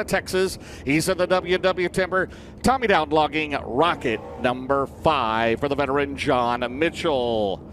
Texas. He's in the W&W Timber. Tommy Down logging rocket number 5 for the veteran John Mitchell.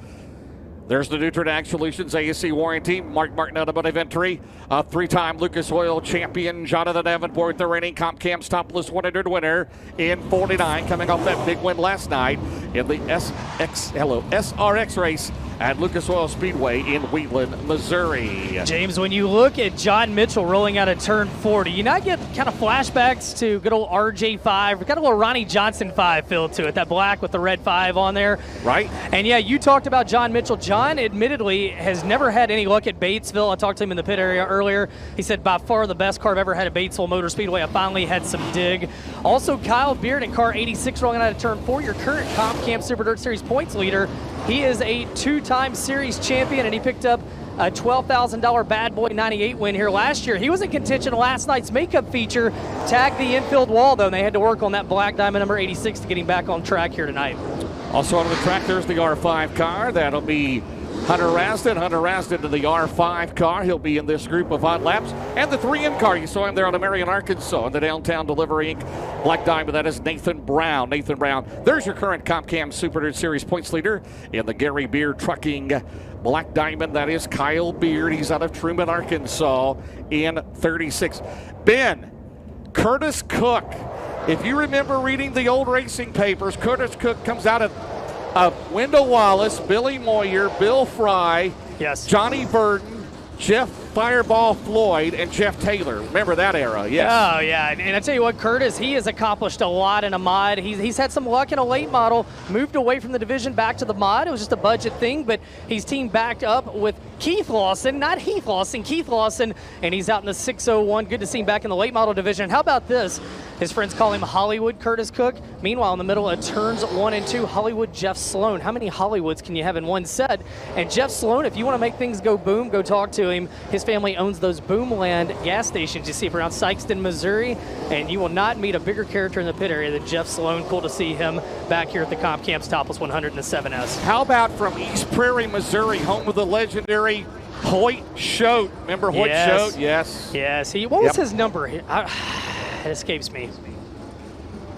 There's the Nutrient Solutions ASC warranty. Mark Martin Automotive entry. A 3-time Lucas Oil champion, Jonathan Davenport, the reigning Comcam's Topless 100 winner in 49, coming off that big win last night in the SRX race at Lucas Oil Speedway in Wheatland, Missouri. James, when you look at John Mitchell rolling out of turn 40, you not get kind of flashbacks to good old RJ5. We've got a little Ronnie Johnson 5 feel to it, that black with the red 5 on there. Right. And yeah, you talked about John Mitchell. John admittedly has never had any luck at Batesville. I talked to him in the pit area earlier. He said by far the best car I've ever had at Batesville Motor Speedway. I finally had some dig. Also, Kyle Beard in car 86 rolling out of turn 4, your current Comcam Super Dirt Series points leader. He is a 2-time series champion, and he picked up a $12,000 Bad Boy 98 win here last year. He was in contention last night's makeup feature, tagged the infield wall, though, and they had to work on that black diamond number 86 to get him back on track here tonight. Also on the track, there's the R5 car. That'll be Hunter Rasdin. Hunter Rasdin to the R5 car. He'll be in this group of hot laps. And the 3M car, you saw him there on the Marion, Arkansas, in the Downtown Delivery Inc. Black Diamond, that is Nathan Brown. Nathan Brown, there's your current Comcam Super Dirt Series points leader in the Gary Beard Trucking Black Diamond. That is Kyle Beard. He's out of Truman, Arkansas in 36. Ben, Curtis Cook. If you remember reading the old racing papers, Curtis Cook comes out of Wendell Wallace, Billy Moyer, Bill Fry, yes, Johnny Burton, Jeff Fireball Floyd, and Jeff Taylor. Remember that era, yes. Oh, yeah. And I tell you what, Curtis, he has accomplished a lot in a mod. He's had some luck in a late model, moved away from the division back to the mod. It was just a budget thing, but he's teamed back up with Keith Lawson, not Heath Lawson, Keith Lawson, and he's out in the 601. Good to see him back in the late model division. How about this? His friends call him Hollywood Curtis Cook. Meanwhile, in the middle of turns 1 and 2, Hollywood Jeff Sloan. How many Hollywoods can you have in one set? And Jeff Sloan, if you want to make things go boom, go talk to him. His family owns those Boomland gas stations you see around Sykeston, Missouri, and you will not meet a bigger character in the pit area than Jeff Sloan. Cool to see him back here at the Comcam's Topless 100 and the 7S. How about from East Prairie, Missouri, home of the legendary Hoyt Schote? Remember Hoyt Schote? Yes. Yes. What was his number? It escapes me.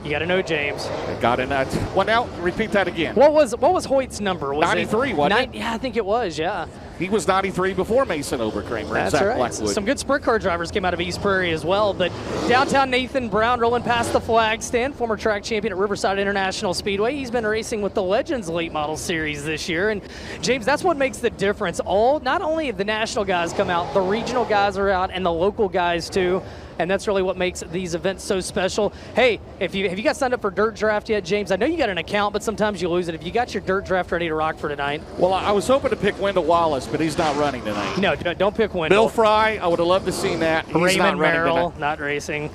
You got to know, James. I got it. Well, now repeat that again. What was Hoyt's number? Was 93, wasn't it? Yeah, I think it was, yeah. He was 93 before Mason Overkramer. That's Zach right. Blackwood. Some good sprint car drivers came out of East Prairie as well. But downtown Nathan Brown rolling past the flag stand, former track champion at Riverside International Speedway. He's been racing with the Legends Late Model Series this year. And James, that's what makes the difference. Not only the national guys come out, the regional guys are out, and the local guys too. And that's really what makes these events so special. Hey, have you got signed up for Dirt Draft yet, James? I know you got an account, but sometimes you lose it. Have you got your Dirt Draft ready to rock for tonight? Well, I was hoping to pick Wendell Wallace, but he's not running tonight. No, don't pick Wendell. Bill Fry, I would have loved to see that. He's Raymond not running Merrill, tonight. not racing.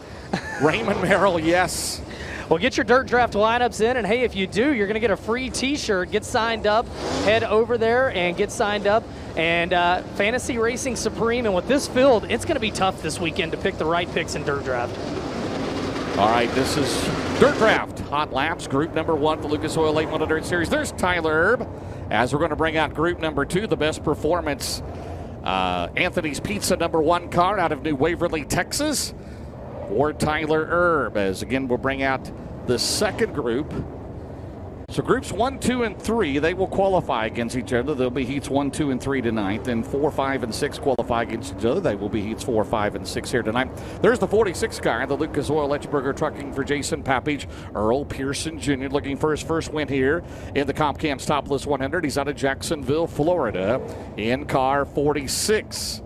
Raymond Merrill, yes. Well, get your Dirt Draft lineups in, and hey, if you do, you're going to get a free T-shirt. Get signed up. Head over there and get signed up. And Fantasy Racing Supreme, and with this field, it's going to be tough this weekend to pick the right picks in Dirt Draft. All right, this is Dirt Draft. Hot laps, group number 1, the Lucas Oil Late Model Dirt Series. There's Tyler Erb, as we're going to bring out group number 2, the best performance. Anthony's Pizza number 1 car out of New Waverly, Texas. Or Tyler Erb, as again we'll bring out the second group. So groups 1, 2, and 3, they will qualify against each other. There'll be heats 1, 2, and 3 tonight. Then 4, 5, and 6 qualify against each other. They will be heats 4, 5, and 6 here tonight. There's the 46 car, the Lucas Oil Etchberger Trucking for Jason Papage. Earl Pearson Jr. looking for his first win here in the Comcam's Topless 100. He's out of Jacksonville, Florida, in car 46.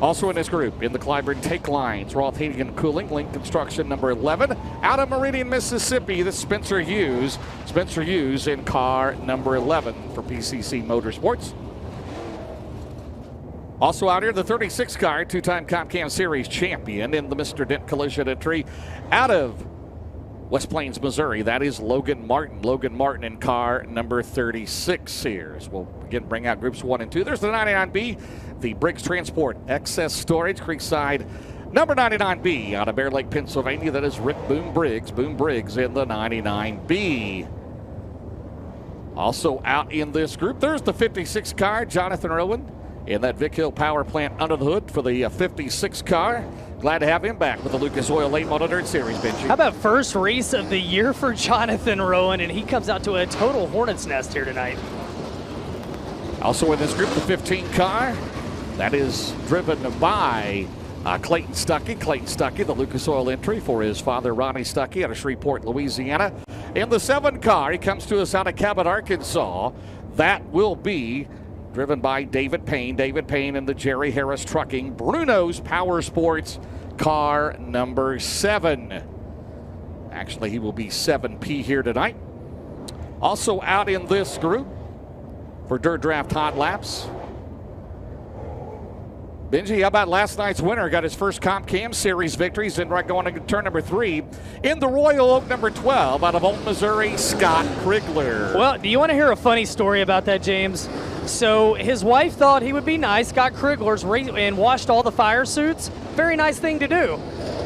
Also in this group, in the Clyburn Take Lines, Roth Heating and Cooling, Link Construction number 11. Out of Meridian, Mississippi, this is Spencer Hughes. Spencer Hughes in car number 11 for PCC Motorsports. Also out here, the 36 car, 2-time Comcam Series champion in the Mr. Dent Collision entry. Out of West Plains, Missouri, that is Logan Martin. Logan Martin in car number 36 here. As we'll again bring out groups 1 and 2. There's the 99B, the Briggs Transport Excess Storage, Creekside number 99B out of Bear Lake, Pennsylvania. That is Rick Boom Briggs. Boom Briggs in the 99B. Also out in this group, there's the 56 car, Jonathan Rowan in that Vic Hill Power Plant under the hood for the 56 car. glad to have him back with the Lucas Oil Late Model Dirt Series, Benji. How about first race of the year for Jonathan Rowan, and he comes out to a total hornet's nest here tonight. Also in this group, the 15 car. That is driven by Clayton Stuckey. Clayton Stuckey, the Lucas Oil entry for his father, Ronnie Stuckey, out of Shreveport, Louisiana. In the 7 car, he comes to us out of Cabot, Arkansas. That will be driven by David Payne. David Payne in the Jerry Harris Trucking Bruno's Power Sports car number 7. Actually, he will be 7P here tonight. Also out in this group for Dirt Draft Hot Laps, Benji, how about last night's winner? Got his first Comp Cam Series victories and right going to turn number 3 in the Royal Oak number 12 out of Alton, Missouri, Scott Krigler. Well, do you want to hear a funny story about that, James? So his wife thought he would be nice, got Krigler's and washed all the fire suits. Very nice thing to do.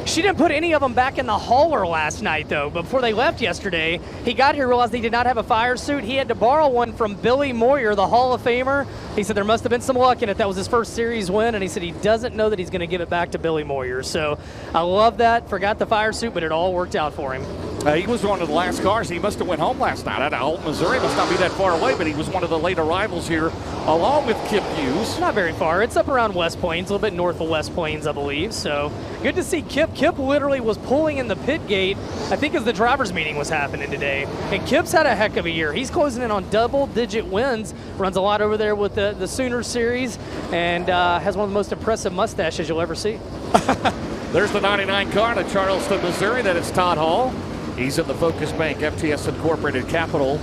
She didn't put any of them back in the hauler last night, though. Before they left yesterday, he got here, realized he did not have a fire suit. He had to borrow one from Billy Moyer, the Hall of Famer. He said there must have been some luck in it. That was his first series win, and he said he doesn't know that he's going to give it back to Billy Moyer. So I love that. Forgot the fire suit, but it all worked out for him. He was one of the last cars. He must have went home last night out of Alton, Missouri. Must not be that far away, but he was one of the late arrivals here along with Kip Hughes. Not very far. It's up around West Plains, a little bit north of West Plains, I believe. So good to see Kip. Kip literally was pulling in the pit gate, I think, as the drivers' meeting was happening today. And Kip's had a heck of a year. He's closing in on double-digit wins. Runs a lot over there with the Sooner Series, and has one of the most impressive mustaches you'll ever see. There's the 99 car to Charleston, Missouri. That is Todd Hall. He's in the Focus Bank FTS Incorporated Capital.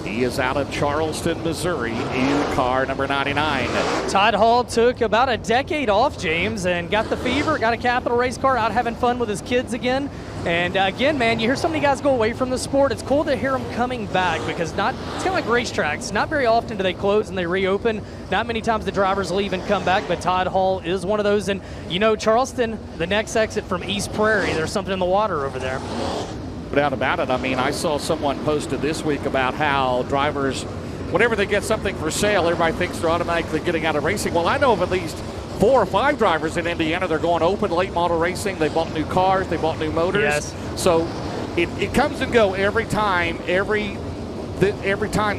He is out of Charleston, Missouri in car number 99. Todd Hall took about a decade off, James, and got the fever, got a capital race car, out having fun with his kids again. And again, man, you hear so many guys go away from the sport. It's cool to hear them coming back because it's kind of like racetracks. Not very often do they close and they reopen. Not many times the drivers leave and come back, but Todd Hall is one of those. And you know, Charleston, the next exit from East Prairie, there's something in the water over there. No doubt about it. I mean, I saw someone posted this week about how drivers, whenever they get something for sale, everybody thinks they're automatically getting out of racing. Well, I know of at least 4 or 5 drivers in Indiana. They're going open late model racing. They bought new cars. They bought new motors. Yes. So it comes and go every time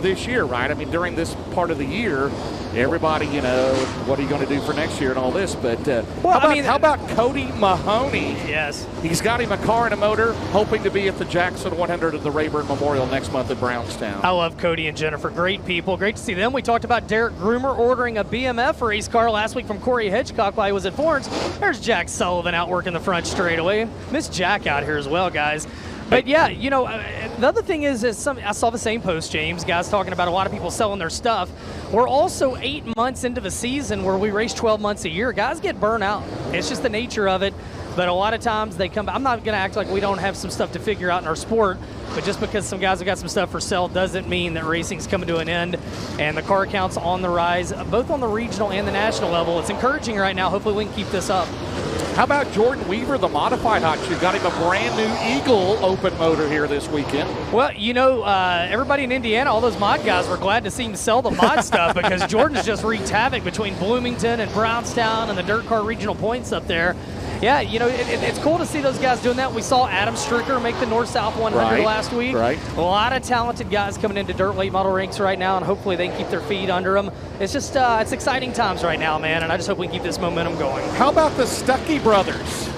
this year, right? I mean, during this part of the year, everybody, you know, what are you going to do for next year and all this? But how about Cody Mahoney? Yes. He's got him a car and a motor, hoping to be at the Jackson 100 at the Rayburn Memorial next month at Brownstown. I love Cody and Jennifer. Great people. Great to see them. We talked about Derek Groomer ordering a BMF race car last week from Corey Hedgecock while he was at Florence. There's Jack Sullivan out working the front straightaway. Miss Jack out here as well, guys. But yeah, you know, the other thing is I saw the same post, James, guys talking about a lot of people selling their stuff. We're also 8 months into the season where we race 12 months a year. Guys get burnt out. It's just the nature of it. But a lot of times they come back. I'm not going to act like we don't have some stuff to figure out in our sport, but just because some guys have got some stuff for sale doesn't mean that racing's coming to an end. And the car count's on the rise, both on the regional and the national level. It's encouraging right now. Hopefully we can keep this up. How about Jordan Weaver, the modified hot shoe? Got him a brand new Eagle open motor here this weekend. Well, you know, everybody in Indiana, all those mod guys were glad to see him sell the mod stuff because Jordan's just wreaked havoc between Bloomington and Brownstown and the dirt car regional points up there. Yeah, you know, it's cool to see those guys doing that. We saw Adam Stricker make the North-South 100 last week. Right. A lot of talented guys coming into dirt late model ranks right now, and hopefully they can keep their feet under them. It's just, it's exciting times right now, man, and I just hope we can keep this momentum going. How about the Stuckey brothers?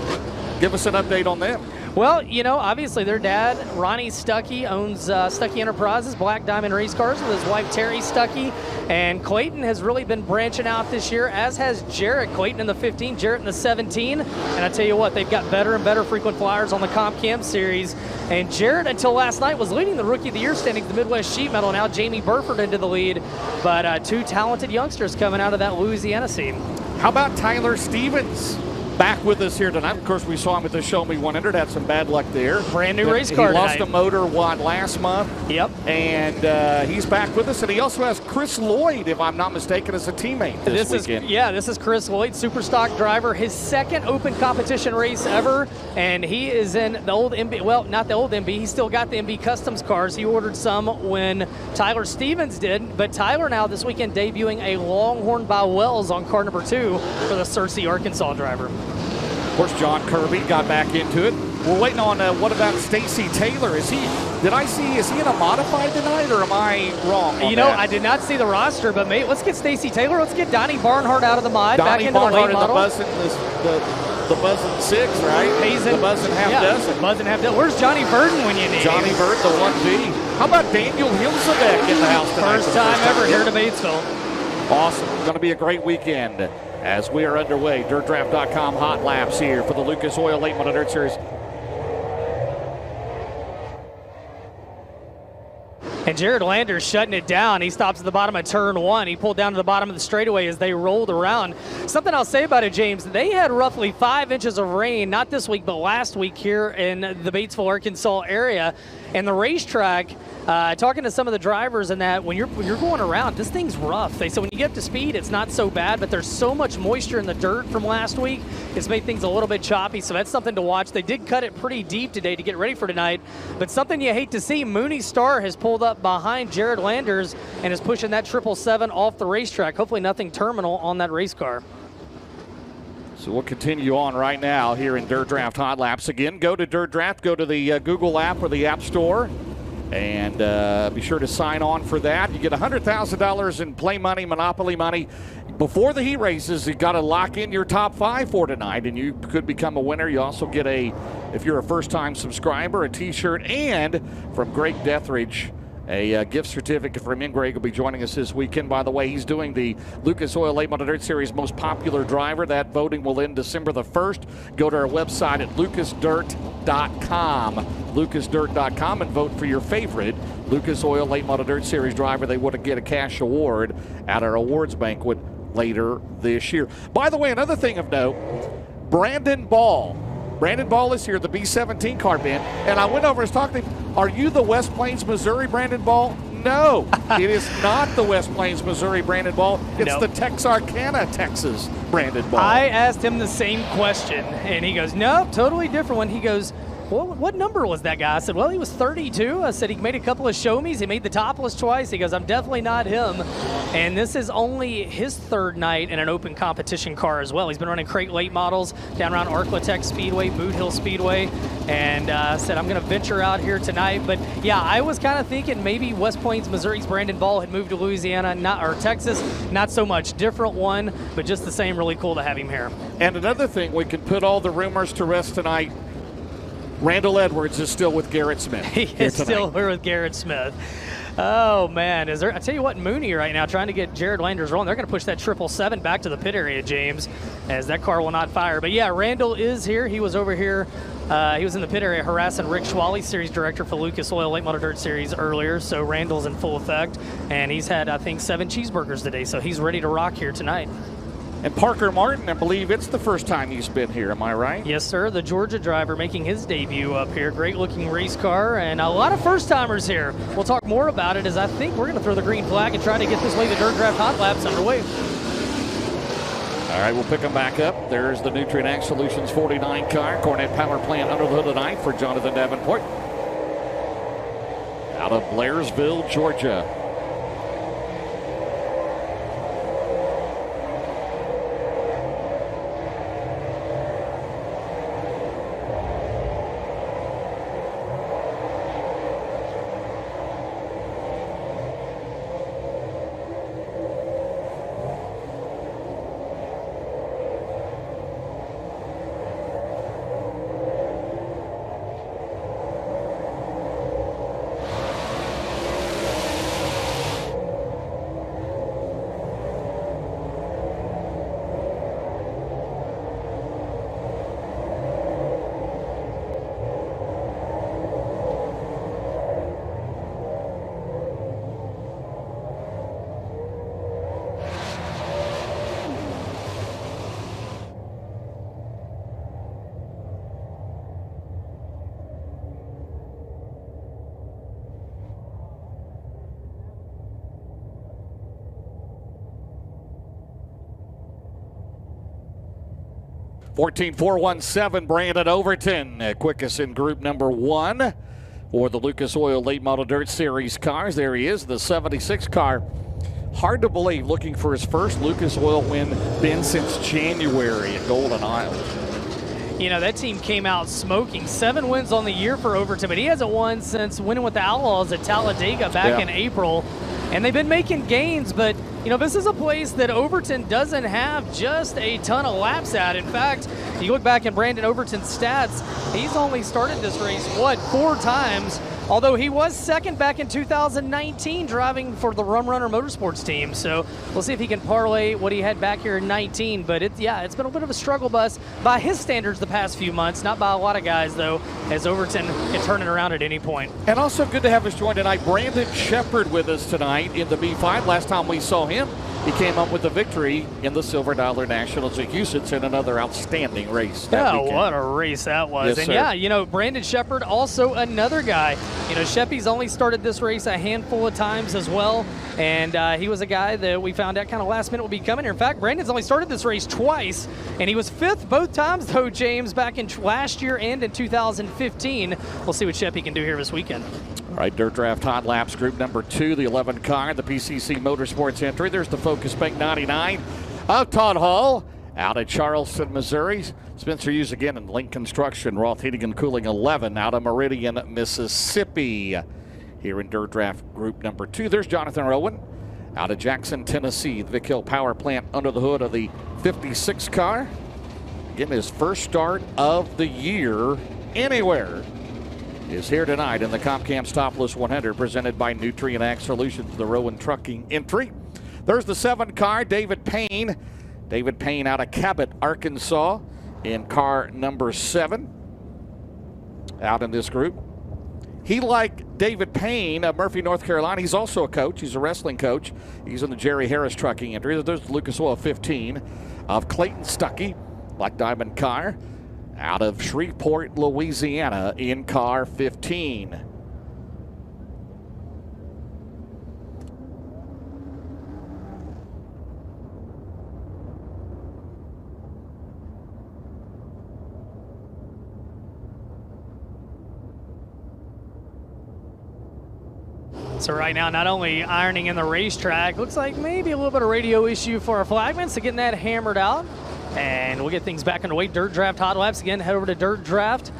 Give us an update on them. Well, you know, obviously their dad, Ronnie Stuckey, owns Stuckey Enterprises, Black Diamond Race Cars, with his wife, Terry Stuckey. And Clayton has really been branching out this year, as has Jarrett. Clayton in the 15, Jarrett in the 17. And I tell you what, they've got better and better frequent flyers on the Comp Cam Series. And Jarrett, until last night, was leading the Rookie of the Year standings, the Midwest Sheet Metal. Now Jamie Burford into the lead. But 2 talented youngsters coming out of that Louisiana scene. How about Tyler Stevens? Back with us here tonight. Of course, we saw him at the Show Me 100. Had some bad luck there. Brand new race car He lost tonight. a motor, last month? Yep. And he's back with us. And he also has Chris Lloyd, if I'm not mistaken, as a teammate this weekend. This is Chris Lloyd, super stock driver. His second open competition race ever. And he is in the old MB. Well, not the old MB. He still got the MB Customs cars. He ordered some when Tyler Stevens did. But Tyler now this weekend debuting a Longhorn by Wells on car number 2 for the Searcy, Arkansas driver. Of course, John Kirby got back into it. We're waiting on what about Stacy Taylor? Is he in a modified tonight, or am I wrong on You know, that? I did not see the roster, but mate, let's get Stacy Taylor. Let's get Donnie Barnhart out of the mod, back into the late model. The buzzing six, right? The buzzing half dozen. Buzzing half dozen. Where's Johnny Burton when you need him? Johnny Burton, the 1B. How about Daniel Hilsebeck in the house tonight? First time ever here to Batesville. Awesome. It's going to be a great weekend as we are underway. DirtDraft.com hot laps here for the Lucas Oil Late Model Dirt Series. And Jared Landers shutting it down. He stops at the bottom of turn 1. He pulled down to the bottom of the straightaway as they rolled around. Something I'll say about it, James, they had roughly 5 inches of rain, not this week, but last week here in the Batesville, Arkansas area. And the racetrack, talking to some of the drivers and that, when you're going around, this thing's rough. They said when you get up to speed, it's not so bad, but there's so much moisture in the dirt from last week, it's made things a little bit choppy, so that's something to watch. They did cut it pretty deep today to get ready for tonight, but something you hate to see, Mooney Star has pulled up behind Jared Landers and is pushing that 777 off the racetrack. Hopefully nothing terminal on that race car. So we'll continue on right now here in Dirt Draft Hot Laps. Again, go to Dirt Draft, go to the Google app or the App Store, and be sure to sign on for that. You get $100,000 in play money, Monopoly money. Before the heat races, you got to lock in your top 5 for tonight, and you could become a winner. You also get if you're a first-time subscriber, a T-shirt, and from Greg Deathridge, a gift certificate from him. Greg will be joining us this weekend. By the way, he's doing the Lucas Oil Late Model Dirt Series most popular driver. That voting will end December the 1st. Go to our website at lucasdirt.com, lucasdirt.com, and vote for your favorite Lucas Oil Late Model Dirt Series driver. They would get a cash award at our awards banquet later this year. By the way, another thing of note, Brandon Ball is here, the B-17 car, Ben, and I went over and talked to him. Are you the West Plains, Missouri Brandon Ball? No, it is not the West Plains, Missouri Brandon Ball. It's the Texarkana, Texas Brandon Ball. I asked him the same question, and he goes, nope, totally different one. He goes, well, what number was that guy? I said, well, he was 32. I said, he made a couple of show-me's. He made the topless twice. He goes, I'm definitely not him. And this is only his 3rd night in an open competition car as well. He's been running crate late models down around Arclatech Speedway, Boot Hill Speedway, and said, I'm going to venture out here tonight. But, yeah, I was kind of thinking maybe West Plains, Missouri's Brandon Ball had moved to Louisiana, or Texas. Not so much. Different one, but just the same. Really cool to have him here. And another thing, we can put all the rumors to rest tonight. Randall Edwards is still with Garrett Smith. He is still here with Garrett Smith. Oh, man. I tell you what, Mooney right now trying to get Jared Landers rolling. They're going to push that 777 back to the pit area, James, as that car will not fire. But, yeah, Randall is here. He was over here. He was in the pit area harassing Rick Schwally, series director for Lucas Oil Late Model Dirt Series earlier. So Randall's in full effect. And he's had, I think, 7 cheeseburgers today. So he's ready to rock here tonight. And Parker Martin, I believe it's the first time he's been here, am I right? Yes, sir. The Georgia driver making his debut up here. Great-looking race car, and a lot of first-timers here. We'll talk more about it as I think we're going to throw the green flag and try to get this late Dirt Draft Hot Laps underway. All right, we'll pick them back up. There's the Nutrient Ag Solutions 49 car. Cornet Power Plant under the hood tonight for Jonathan Davenport. Out of Blairsville, Georgia. $14,417, Brandon Overton, quickest in group number 1 for the Lucas Oil Late Model Dirt Series cars. There he is, the 76 car. Hard to believe, looking for his first Lucas Oil win, been since January at Golden Isle. you know, that team came out smoking. 7 wins on the year for Overton, but he hasn't won since winning with the Outlaws at Talladega back in April. And they've been making gains, but, you know, this is a place that Overton doesn't have just a ton of laps at. In fact, you look back at Brandon Overton's stats, he's only started this race, 4 times, although he was second back in 2019 driving for the Rum Runner Motorsports team. So we'll see if he can parlay what he had back here in 19. But it's been a bit of a struggle bus by his standards the past few months, not by a lot of guys, though, as Overton can turn it around at any point. And also good to have us join tonight. Brandon Shepard with us tonight in the B5. Last time we saw him, he came up with a victory in the Silver Dollar Nationals at Houston in another outstanding race. Yeah, what a race that was. Yes, and sir. yeah, you know, Brandon Shepard, also another guy. You know, Sheppy's only started this race a handful of times as well. And he was a guy that we found out kind of last minute would be coming here. In fact, Brandon's only started this race twice, and he was 5th both times, though, James, back in last year and in 2015. We'll see what Sheppy can do here this weekend. All right, Dirt Draft Hot Laps Group number 2, the 11 car, the PCC Motorsports entry. There's the Focus Bank 99 of Todd Hall out of Charleston, Missouri. Spencer Hughes again in Link Construction. Roth Heating and Cooling 11 out of Meridian, Mississippi. Here in Dirt Draft Group number 2, there's Jonathan Rowan out of Jackson, Tennessee. The Vic Hill Power Plant under the hood of the 56 car. Getting his first start of the year anywhere. Is here tonight in the Comcam's Topless 100 presented by Nutrient Ag Solutions, the Rowan Trucking entry. There's the 7 car, David Payne. David Payne out of Cabot, Arkansas in car number 7 out in this group. He, like David Payne of Murphy, North Carolina, he's also a coach. He's a wrestling coach. He's in the Jerry Harris Trucking entry. There's Lucas Oil 15 of Clayton Stuckey, Black Diamond car, out of Shreveport, Louisiana in car 15. So right now, not only ironing in the racetrack, looks like maybe a little bit of radio issue for our flagman, so getting that hammered out. And we'll get things back underway. Dirt Draft Hot Laps. Again, head over to Dirt Draft.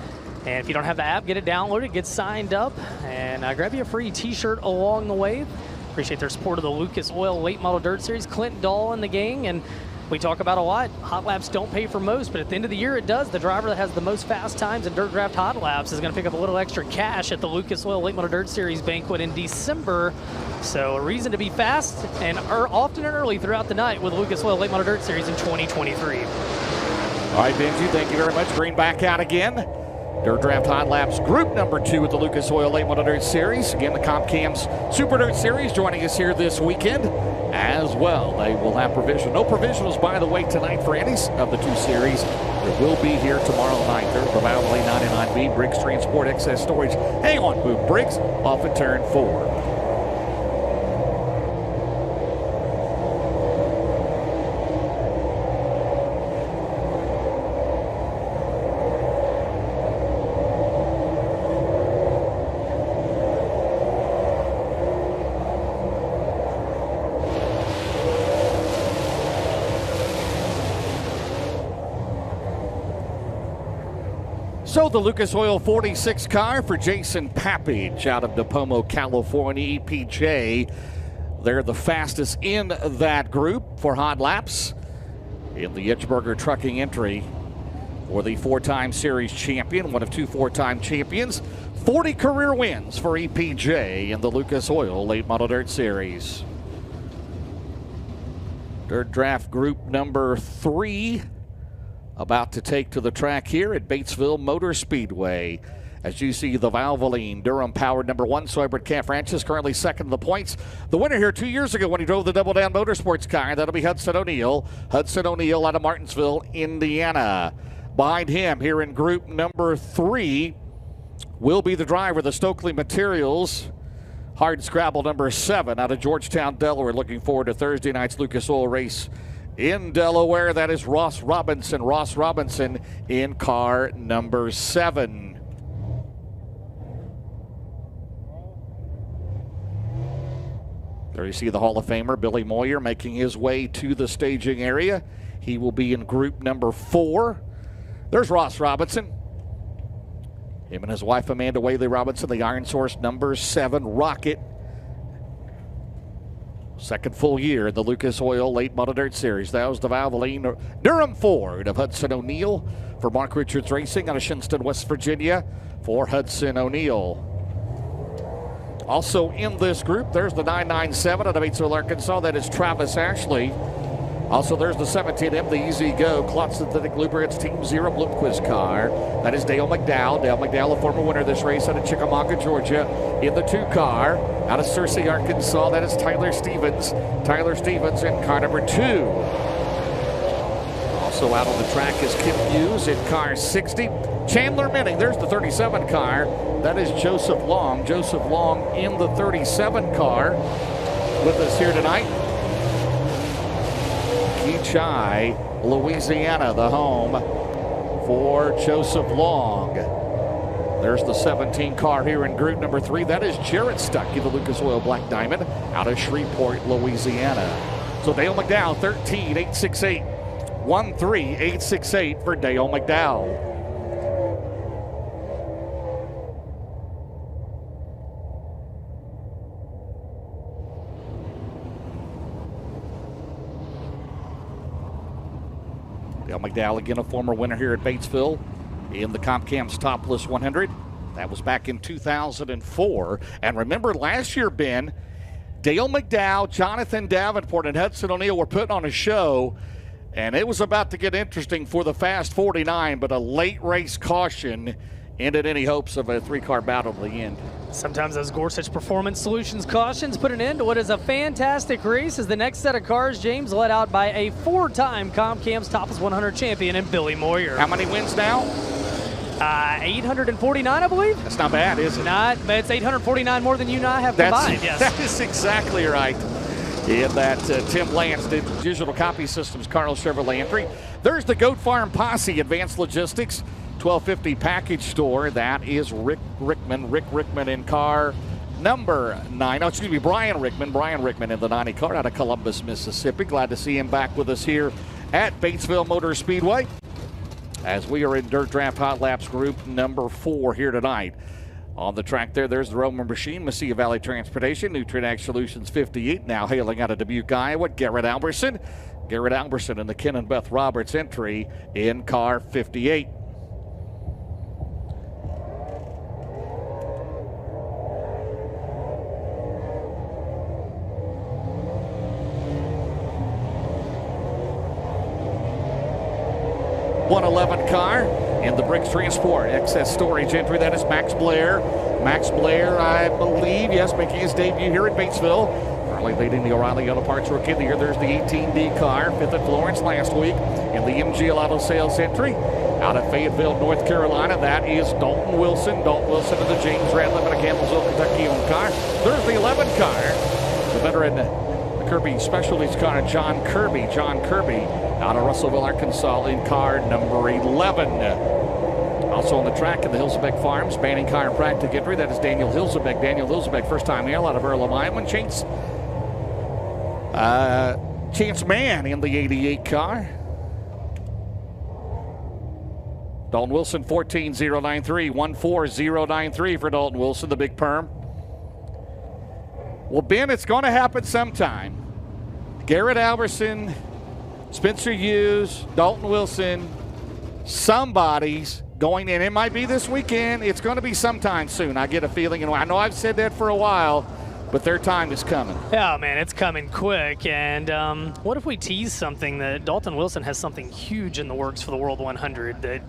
And if you don't have the app, get it downloaded, get signed up, and grab you a free t-shirt along the way. Appreciate their support of the Lucas Oil Late Model Dirt Series. Clint Dahl and the gang, and we talk about a lot. Hot Laps don't pay for most, but at the end of the year, it does. The driver that has the most fast times in Dirt Draft Hot Laps is going to pick up a little extra cash at the Lucas Oil Late Model Dirt Series banquet in December. So a reason to be fast and often and early throughout the night with Lucas Oil Late Model Dirt Series in 2023. All right, Benji, thank you very much. Green back out again. Dirt Draft Hot Laps Group number 2 with the Lucas Oil Late Model Dirt Series. Again, the Comcam's Super Dirt Series joining us here this weekend as well. They will have provision. No provisionals, by the way, tonight for any of the 2 series. There will be here tomorrow night. There's the Valley 99B, Briggs Transport Excess Storage. Hang on, move Briggs off at turn 4. So the Lucas Oil 46 car for Jason Pappage out of Napomo, California, EPJ. They're the fastest in that group for hot laps in the Itchberger Trucking entry for the 4-time series champion, one of 2 4-time champions. 40 career wins for EPJ in the Lucas Oil Late Model Dirt Series. Dirt Draft Group number 3 about to take to the track here at Batesville Motor Speedway. As you see, the Valvoline Durham-powered number 1 Soybert Calf Ranch is currently second in the points. The winner here 2 years ago when he drove the Double Down Motorsports car, that'll be Hudson O'Neal. Hudson O'Neal out of Martinsville, Indiana. Behind him here in group number 3 will be the driver, the Stokely Materials Hard Scrabble number 7 out of Georgetown, Delaware. Looking forward to Thursday night's Lucas Oil race in Delaware. That is Ross Robinson. Ross Robinson in car number 7. There you see the Hall of Famer Billy Moyer making his way to the staging area. He will be in group number 4. There's Ross Robinson. Him and his wife, Amanda Whaley Robinson, the Iron Source number 7 Rocket. Second full year in the Lucas Oil Late Model Dirt Series. That was the Valvoline Durham Ford of Hudson O'Neill for Mark Richards Racing out of Shinston, West Virginia for Hudson O'Neill. Also in this group, there's the 997 out of Batesville, Arkansas. That is Travis Ashley. Also, there's the 17M, the Easy Go Clot Synthetic Lubricants Team Zero Bloomquist car. That is Dale McDowell. Dale McDowell, a former winner of this race out of Chickamauga, Georgia, in the 2 car. Out of Searcy, Arkansas, that is Tyler Stevens. Tyler Stevens in car number 2. Also out on the track is Kim Hughes in car 60. Chandler Minning, there's the 37 car. That is Joseph Long. Joseph Long in the 37 car with us here tonight. Chai, Louisiana, the home for Joseph Long. There's the 17 car here in group number 3. That is Jarrett Stuckey, the Lucas Oil Black Diamond, out of Shreveport, Louisiana. So Dale McDowell, 13,868. 13,868 for Dale McDowell. Dale McDowell, again, a former winner here at Batesville in the Comcam's Topless 100. That was back in 2004. And remember last year, Ben, Dale McDowell, Jonathan Davenport, and Hudson O'Neill were putting on a show, and it was about to get interesting for the Fast 49, but a late race caution ended any hopes of a 3-car battle to the end. Sometimes those Gorsuch Performance Solutions cautions put an end to what is a fantastic race as the next set of cars, James, led out by a 4-time Comcam's Topless 100 champion in Billy Moyer. How many wins now? 849, I believe. That's not bad, is it? Not, but it's 849 more than you and I have combined, yes. That is exactly right. In that Tim Lance did Digital Copy Systems, Carl Chevrolet entry. There's the Goat Farm Posse, Advanced Logistics, 1250 Package Store. That is Rick Rickman in car number 9. Oh, excuse me, Brian Rickman in the 90 car out of Columbus, Mississippi. Glad to see him back with us here at Batesville Motor Speedway as we are in Dirt Draft Hot Laps group number 4 here tonight. On the track there's the Roman Machine, Mesilla Valley Transportation, Nutrient Solutions 58, now hailing out of Dubuque, Iowa, Garrett Alberson. Garrett Alberson in the Ken and Beth Roberts entry in car 58. .111 car in the Bricks Transport excess storage entry. That is Max Blair. Max Blair, I believe, yes, making his debut here at Batesville. Currently leading the O'Reilly Auto Parts Rookie of the Year. There's the 18D car, 5th at Florence last week in the MGL Auto Sales entry. Out of Fayetteville, North Carolina, that is Dalton Wilson. Dalton Wilson in the James Radliff and a Campbellsville, Kentucky owned car. There's the 11 car, the veteran Kirby Specialties car, John Kirby out of Russellville, Arkansas in car number 11. Also on the track in the Hilsebeck Farms, Banning Chiropractic entry. That is Daniel Hilsebeck. Daniel Hilsebeck, first-time male out of Earl of Iowa. Chance Mann in the 88 car. Dalton Wilson, 14,093. 14093 for Dalton Wilson, the big perm. Well, Ben, it's going to happen sometime. Garrett Alberson, Spencer Hughes, Dalton Wilson, somebody's going in. It might be this weekend. It's going to be sometime soon. I get a feeling, and I know I've said that for a while, but their time is coming. Yeah, man, it's coming quick. And what if we tease something that Dalton Wilson has something huge in the works for the World 100 that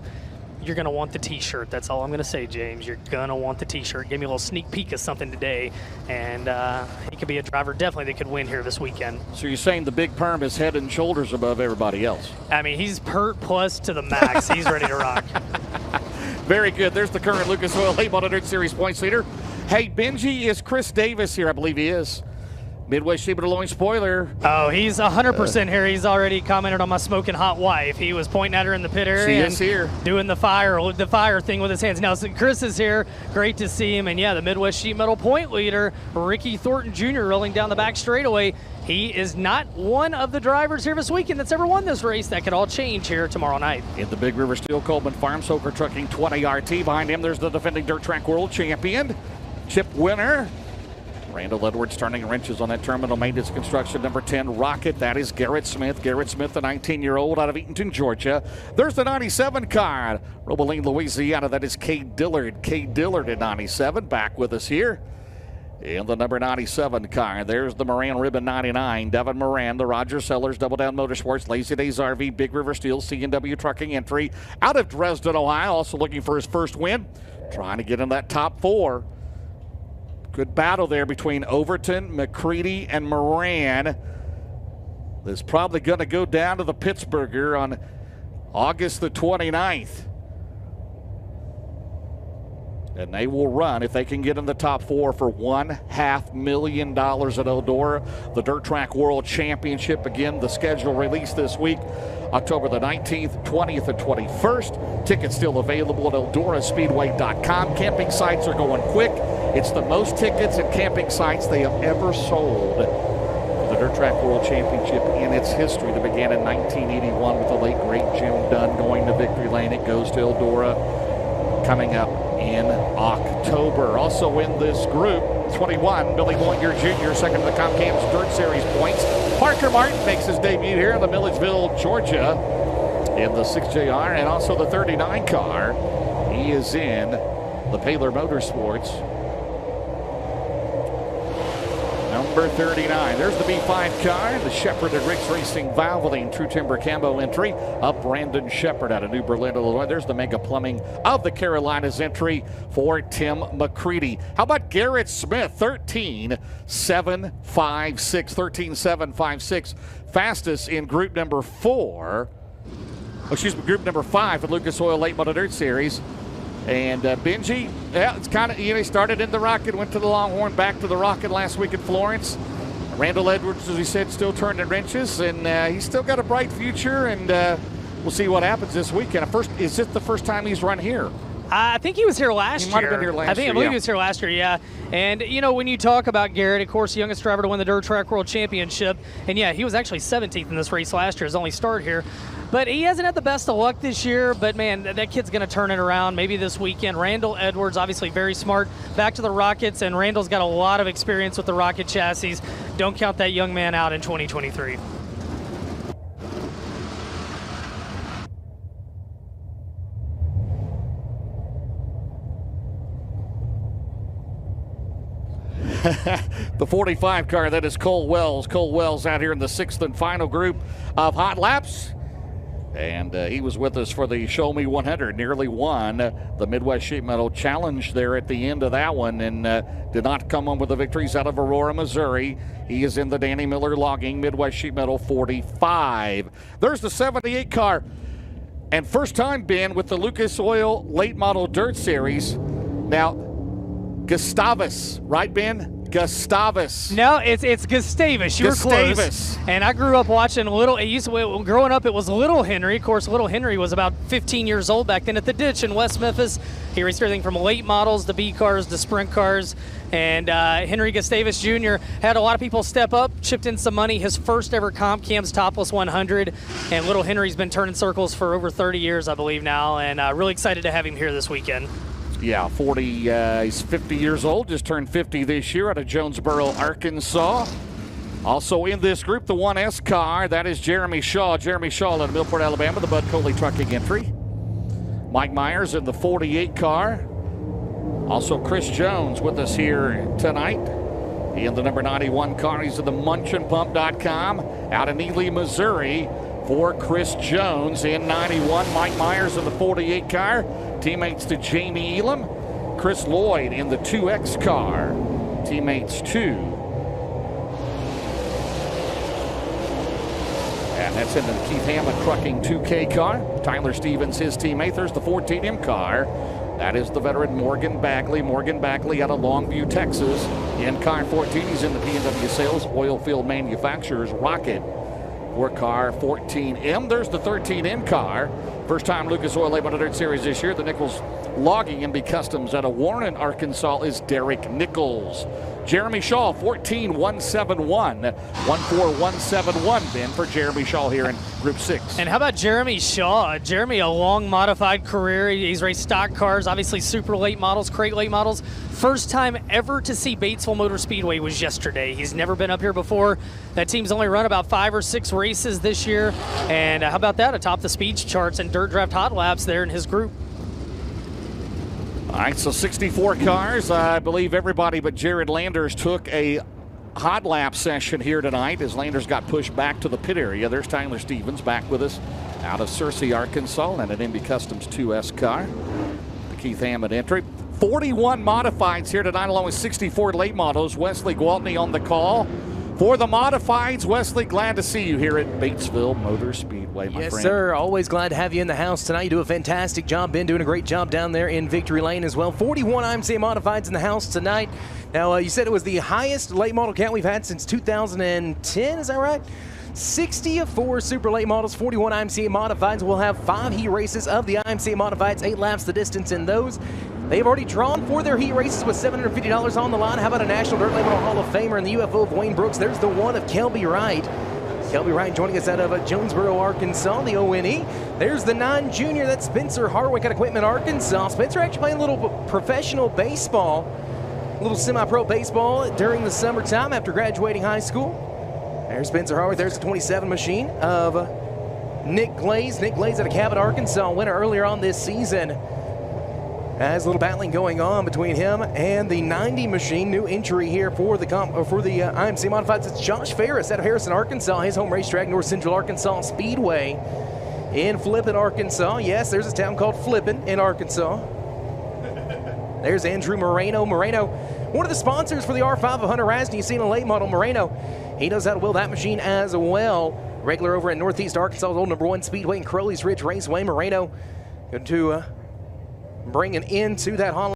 you're going to want the T-shirt. That's all I'm going to say, James. You're going to want the T-shirt. Give me a little sneak peek of something today. And he could be a driver definitely that could win here this weekend. So you're saying the big perm is head and shoulders above everybody else? I mean, he's pert plus to the max. He's ready to rock. Very good. There's the current Lucas Oil Late Model Dirt Series points leader. Hey, Benji, is Chris Davis here? I believe he is. Midwest Sheep Loin spoiler. Oh, he's 100% here. He's already commented on my smoking hot wife. He was pointing at her in the pit area. She is here. Doing the fire thing with his hands. Now, so Chris is here. Great to see him. And yeah, the Midwest Sheet Metal point leader, Ricky Thornton Jr., rolling down the back straightaway. He is not one of the drivers here this weekend that's ever won this race. That could all change here tomorrow night. In the Big River Steel Coleman Farm, Soaker Trucking 20 RT. Behind him, there's the defending Dirt Track World Champion, Chip winner. Randall Edwards turning wrenches on that terminal maintenance construction number 10 Rocket. That is Garrett Smith. Garrett Smith, the 19-year-old out of Eatonton, Georgia. There's the 97 car, Roboline, Louisiana. That is Cade Dillard. Cade Dillard at 97, back with us here. In the number 97 car, there's the Moran Ribbon 99. Devin Moran, the Roger Sellers, Double Down Motorsports, Lazy Days RV, Big River Steel, C&W Trucking entry out of Dresden, Ohio. Also looking for his first win. Trying to get in that top 4. Good battle there between Overton, McCready, and Moran. That's probably going to go down to the Pittsburgher on August the 29th. And they will run, if they can get in the top 4, for $1.5 million at Eldora. The Dirt Track World Championship, again, the schedule released this week, October the 19th, 20th, and 21st. Tickets still available at EldoraSpeedway.com. Camping sites are going quick. It's the most tickets and camping sites they have ever sold for the Dirt Track World Championship in its history that began in 1981 with the late, great Jim Dunn going to Victory Lane. It goes to Eldora coming up in October. Also in this group, 21, Billy Moyer Jr., second to the Comp Camps Dirt Series points. Parker Martin makes his debut here in the Milledgeville, Georgia, in the 6JR, and also the 39 car. He is in the Paler Motorsports. Number 39. There's the B5 car, the Shepherd and Rick's Racing Valvoline True Timber Camo entry of Brandon Shepherd out of New Berlin, Illinois. There's the Mega Plumbing of the Carolinas entry for Tim McCready. How about Garrett Smith? 13.756. 13.756. Fastest in group number 4. Group number 5 for Lucas Oil Late Model Dirt Series. And Benji, yeah, it's kind of, he started in the Rocket, went to the Longhorn, back to the Rocket last week at Florence. Randall Edwards, as we said, still turning wrenches, and he's still got a bright future, and we'll see what happens this weekend. Is this the first time he's run here? I think he was here last year. He might have been here last year. I believe he was here last year, yeah. And, you know, when you talk about Garrett, of course, the youngest driver to win the Dirt Track World Championship. And, yeah, he was actually 17th in this race last year, his only start here. But he hasn't had the best of luck this year. But, man, that kid's going to turn it around maybe this weekend. Randall Edwards, obviously very smart, back to the Rockets. And Randall's got a lot of experience with the Rocket chassis. Don't count that young man out in 2023. The 45 car, that is Cole Wells. Cole Wells out here in the 6th and final group of hot laps. And he was with us for the Show Me 100. Nearly won the Midwest Sheet Metal Challenge there at the end of that one, and did not come on with the victories out of Aurora, Missouri. He is in the Danny Miller Logging Midwest Sheet Metal 45. There's the 78 car. And first time, Ben, with the Lucas Oil Late Model Dirt Series. Now, Gustavus, right, Ben? Gustavus. No, it's Gustavus. You were close. And I grew up watching growing up, it was Little Henry. Of course, Little Henry was about 15 years old back then at the ditch in West Memphis. He raced everything from late models to B cars to sprint cars. And Henry Gustavus Jr. had a lot of people step up, chipped in some money. His first ever Comp Cam's Topless 100. And Little Henry's been turning circles for over 30 years, I believe now. And really excited to have him here this weekend. Yeah, he's 50 years old, just turned 50 this year out of Jonesboro, Arkansas. Also in this group, the 1S car, that is Jeremy Shaw. Jeremy Shaw out of Milford, Alabama, the Bud Coley Trucking entry. Mike Myers in the 48 car. Also Chris Jones with us here tonight. In the number 91 car, he's at the munchandpump.com out in Ely, Missouri. For Chris Jones in 91, Mike Myers in the 48 car. Teammates to Jamie Elam. Chris Lloyd in the 2X car. Teammates to. And that's in the Keith Hammond Trucking 2K car. Tyler Stevens, his teammate. There's the 14M car. That is the veteran Morgan Bagley. Morgan Bagley out of Longview, Texas. In car 14, he's in the P&W Sales Oilfield Manufacturers Rocket for car 14M. There's the 13M car. First time Lucas Oil 800 Series this year. The Nichols Logging and Be Customs out of Warren, Arkansas is Derek Nichols. Jeremy Shaw, 14171. 14171, Ben, for Jeremy Shaw here in Group 6. And how about Jeremy Shaw? Jeremy, a long modified career. He's raced stock cars, obviously super late models, crate late models. First time ever to see Batesville Motor Speedway was yesterday. He's never been up here before. That team's only run about 5 or 6 races this year. And how about that, atop the speed charts and dirt draft hot laps there in his group. All right, so 64 cars. I believe everybody but Jared Landers took a hot lap session here tonight as Landers got pushed back to the pit area. There's Tyler Stevens back with us out of Searcy, Arkansas, and an Indy Customs 2S car. The Keith Hammond entry. 41 modifieds here tonight, along with 64 late models. Wesley Gwaltney on the call. For the modifieds, Wesley, glad to see you here at Batesville Motor Speedway, my friend. Yes, sir. Always glad to have you in the house tonight. You do a fantastic job. Ben doing a great job down there in Victory Lane as well. 41 IMCA modifieds in the house tonight. Now, you said it was the highest late model count we've had since 2010, is that right? 64 super late models, 41 IMCA modifieds. We'll have 5 heat races of the IMCA modifieds, 8 laps the distance in those. They've already drawn for their heat races with $750 on the line. How about a National Dirt Late Model Hall of Famer in the UFO of Wayne Brooks? There's the one of Kelby Wright. Kelby Wright joining us out of Jonesboro, Arkansas, the ONE. There's the 9 junior, that's Spencer Harwick out of Quitman, Arkansas. Spencer actually playing a little professional baseball, a little semi-pro baseball during the summertime after graduating high school. There's Spencer Harwick. There's the 27 machine of Nick Glaze. Nick Glaze out of Cabot, Arkansas, winner earlier on this season. As a little battling going on between him and the 90 machine. New entry here for the IMC Modifieds. It's Josh Ferris out of Harrison, Arkansas. His home racetrack, North Central Arkansas Speedway in Flippin, Arkansas. Yes, there's a town called Flippin in Arkansas. There's Andrew Moreno. Moreno, one of the sponsors for the R5 of Hunter Rasney. You've seen a late model Moreno. He knows how to wheel that machine as well. Regular over in Northeast Arkansas, old #1 Speedway in Crowley's Ridge Raceway. Moreno going to bring an end to that Honda.